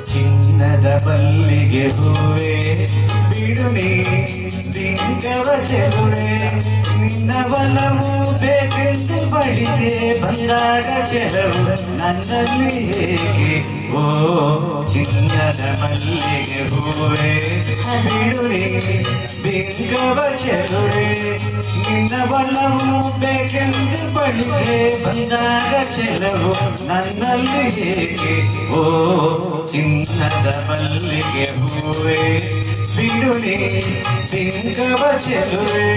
ಚಿನ್ನದ ಮಲ್ಲಿಗೆ ಹೂವೆ ಬಿಡುನೆ ಲಿಂಗವ ಚೆಲುವೆ ನಿನ್ನ ಬಲವು ಬೇಕೆಂದು ಬಳಿಗೆ ಬಂದಾಗ ಕೆಲವು ನನ್ನಲ್ಲಿ ಹೇಗೆ ಓ ಚಿನ್ನದ ಮಲ್ಲಿಗೆ ಹೂವೆ ಬಿಡುನೆ ಲಿಂಗವ ಚೆಲುವೆ ನಿನ್ನ ಬಲವು ಬೇಕೆಂದು ಬಳಿಗೆ ಬಂದಾಗ ಕೆಲವು ನನ್ನಲ್ಲಿ ಹೇಗೆ ಓ ಚಿನ್ನದ ಮಲ್ಲಿಗೆ ಹೂವೆ ಬಿಡುನೆ ಲಿಂಗವ ಚೆಲುವೆ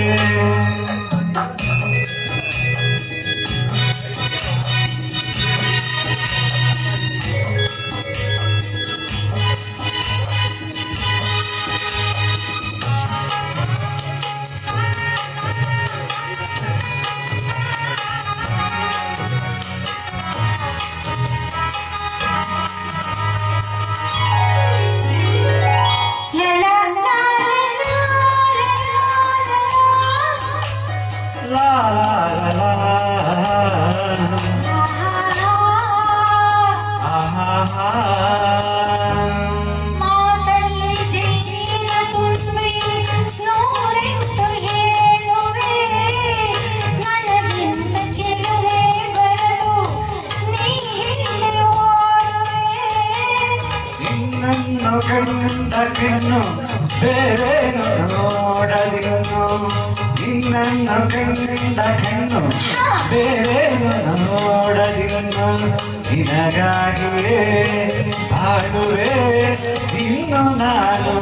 ಕಂಡ ಕಣ್ಣು ಬೇರೇನು ನೋಡಲಿನ್ನು ನಿನ್ನನ್ನು ಕಂಡ ಕಣ್ಣು ಬೇರೇನು ನೋಡಲಿನ್ನು ನಿನಗಾಗಿಯೇ ಬಾಳುವೆ ಇನ್ನು ನಾನು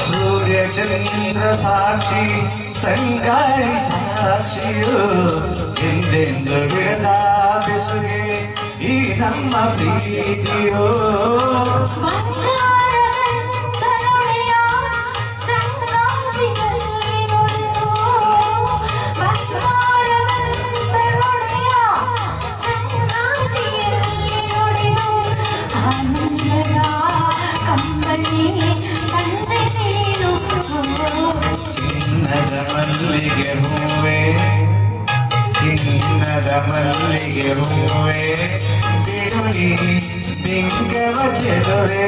सूर्य चंद्र साक्षी संगाई साक्षियु ಎಂದೆಂದು ಬಿಡದ ಬೆಸುಗೆ ಈ ನಮ್ಮ ಪ್ರೀತಿಯೋ ಚಿನ್ನದ ಮಲ್ಲಿಗೆ ಹೂವೆ ಚಿನ್ನದ ಮಲ್ಲಿಗೆ ಹೂವೆ ಬಿಡುನಿ ಬಿಂಗವ ಚೆಲುವೆ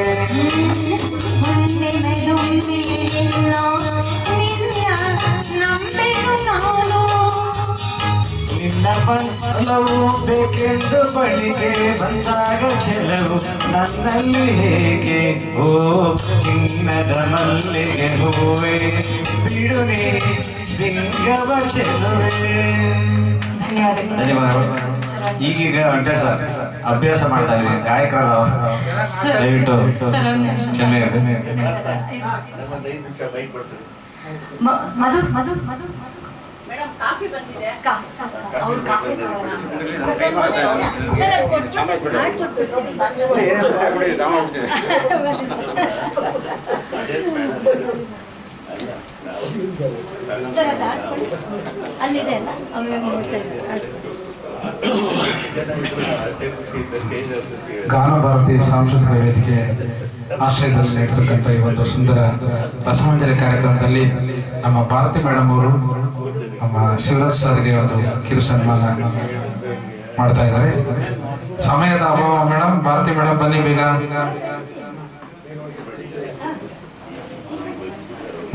ನಿನ್ನ ಬಲವು ಬೇಕೆಂದು ಬಳಿಗೆ ಬಂದಾಗ ಚೆಲವು ನನ್ನಲ್ಲಿ ಹೇಗೆ ಓ ಚಿನ್ನದ ಮಲ್ಲಿಗೆ ಹೂವೆ ಬಿಡುನೆ ಬಿಂಗವ ಚೆಲುವೆ ಧನ್ಯವಾದಗಳು ಈಗೀಗ ಅಭ್ಯಾಸ ಮಾಡ್ತಾ ಇದ್ದೀವಿ ಗಾಯಕರು ದಯವಿಟ್ಟು ಕ್ಷಮೆ ಮಧು ಮಧು ಮಧು ಮೇಡಮ್ ಕಾಫಿ ಬಂದಿದೆ ಅವ್ರು ಕಾಫಿ ಅಲ್ಲಿದೆ ಅಲ್ಲ ಅವ್ರು ಗಾನ ಭಾರತಿ ಸಾಂಸ್ಕೃತಿಕ ವೇದಿಕೆ ಆಶ್ರಯದಲ್ಲಿ ನಡೆಸತಕ್ಕಂಥ ಈ ಒಂದು ಸುಂದರ ರಸಮಂಜರಿ ಕಾರ್ಯಕ್ರಮದಲ್ಲಿ ನಮ್ಮ ಭಾರತಿ ಮೇಡಮ್ ಅವರು ನಮ್ಮ ಶಿವರಾಜ್ ಸರ್ಗೆ ಒಂದು ಕಿರು ಸನ್ಮಾನ ಮಾಡ್ತಾ ಇದ್ದಾರೆ. ಸಮಯದ ಅಭಾವ ಮೇಡಮ್, ಭಾರತಿ ಮೇಡಮ್ ಬನ್ನಿ ಬೇಗ.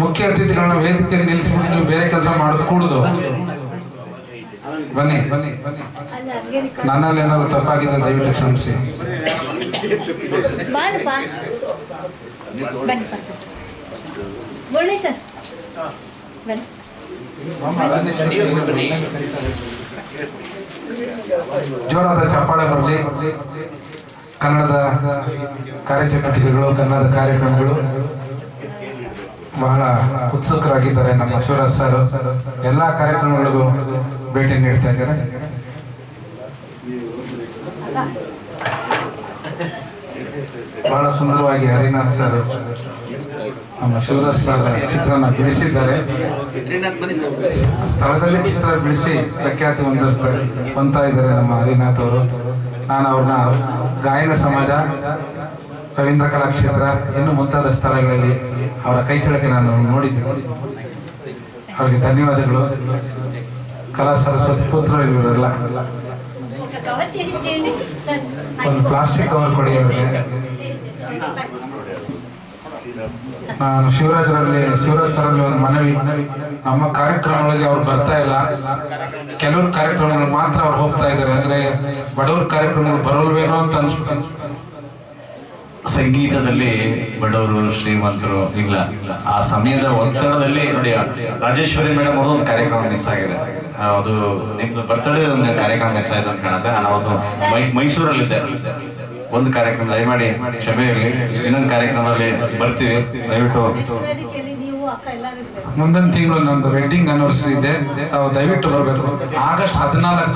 ಮುಖ್ಯ ಅತಿಥಿಗಳನ್ನ ವೇದಿಕೆಯಲ್ಲಿ ನಿಲ್ಲಿಸ್ಬಿಟ್ಟು ನೀವು ಬೇರೆ ಕೆಲಸ ಮಾಡೋದು ಕೂಡುದು. ಬನ್ನಿ ಬನ್ನಿ ಬನ್ನಿ. ನನ್ನಲ್ಲಿ ಏನಾದ್ರು ತಪ್ಪಾಗಿದೆ ದಯವಿಟ್ಟು ಕ್ಷಮಿಸಿ. ಜೋರಾದ ಚಪ್ಪಾಳೆ ಬರಲಿ. ಕನ್ನಡದ ಕಾರ್ಯಚಟುವಟಿಕೆಗಳು, ಕನ್ನಡದ ಕಾರ್ಯಕ್ರಮಗಳು ಬಹಳ ಉತ್ಸುಕರಾಗಿದ್ದಾರೆ. ನಮ್ಮ ಶಿವರಾಜ್ ಸರ್ ಎಲ್ಲಾ ಕಾರ್ಯಕ್ರಮಗಳಿಗೂ ಭೇಟಿ ನೀಡ್ತಾ ಇದ್ದಾರೆ. ಬಹಳ ಸುಂದರವಾಗಿ ಹರಿನಾಥ್ ಸರ್ ನಮ್ಮ ಶಿವರಾಜ್ ಸರ್ ಚಿತ್ರನ ಬಿಡಿಸಿದ್ದಾರೆ. ಸ್ಥಳದಲ್ಲಿ ಚಿತ್ರ ಬಿಡಿಸಿ ಪ್ರಖ್ಯಾತಿ ಹೊಂದ್ತಾ ಇದ್ದಾರೆ ನಮ್ಮ ಹರಿನಾಥ್ ಅವರು. ನಾನು ಅವ್ರನ್ನ ಗಾಯನ ಸಮಾಜ, ರವೀಂದ್ರ ಕಲಾಕ್ಷೇತ್ರ ಇನ್ನು ಮುಂತಾದ ಸ್ಥಳಗಳಲ್ಲಿ ಅವರ ಕೈ ಚಳಕೆ ನಾನು ನೋಡಿದ್ದೆ. ಅವರಿಗೆ ಧನ್ಯವಾದಗಳು. ಕಲಾ ಸರಸ್ವತಿ ಪುತ್ರ ಇವರೆಲ್ಲ ಒಂದು ಪ್ಲಾಸ್ಟಿಕ್ ಕವರ್ ಕೊಡಿ ಅವರಿಗೆ. ನಾನು ಶಿವರಾಜ್ ಸರಲ್ಲಿ ಒಂದು ಮನವಿ, ನಮ್ಮ ಕಾರ್ಯಕ್ರಮಗಳಿಗೆ ಅವ್ರು ಬರ್ತಾ ಇಲ್ಲ. ಕೆಲವ್ರ ಕಾರ್ಯಕ್ರಮಗಳು ಮಾತ್ರ ಅವ್ರು ಹೋಗ್ತಾ ಇದ್ದಾರೆ. ಅಂದ್ರೆ ಬಡವ್ರ ಕಾರ್ಯಕ್ರಮಗಳು ಬರೋಲ್ವೇನೋ ಅಂತ ಅನ್ಸ್ಬಿಟ್ಟು. ಸಂಗೀತದಲ್ಲಿ ಬಡವರು ಶ್ರೀಮಂತರು ಇಲ್ಲ, ಆ ಸಮಯದ ಒತ್ತಡದಲ್ಲಿ ನೋಡಿ. ರಾಜೇಶ್ವರಿ ಮೇಡಮ್ ಅವ್ರದ್ದು ಒಂದು ಕಾರ್ಯಕ್ರಮ ಮಿಸ್ ಆಗಿದೆ. ಅದು ನಿಮ್ದು ಬರ್ತಡೇ ಒಂದು ಕಾರ್ಯಕ್ರಮ ಮಿಸ್ ಆಯ್ತು ಅಂತ ಕಾಣುತ್ತೆ. ನಾನು ಅವತ್ತು ಮೈಸೂರಲ್ಲಿದ್ದೆ. ಒಂದು ಕಾರ್ಯಕ್ರಮ ದಯಮಾಡಿ ಕ್ಷಮೆ ಇರಲಿ. ಇನ್ನೊಂದು ಕಾರ್ಯಕ್ರಮದಲ್ಲಿ ಬರ್ತೀವಿ, ದಯವಿಟ್ಟು. ಮುಂದಿನ ತಿಂಗಳು ನಂದು ವೆಡ್ಡಿಂಗ್ ಆನಿವರ್ಸರಿ ಇದೆ, ತಾವು ದಯವಿಟ್ಟು ಬರಬೇಕು. ಆಗಸ್ಟ್ 14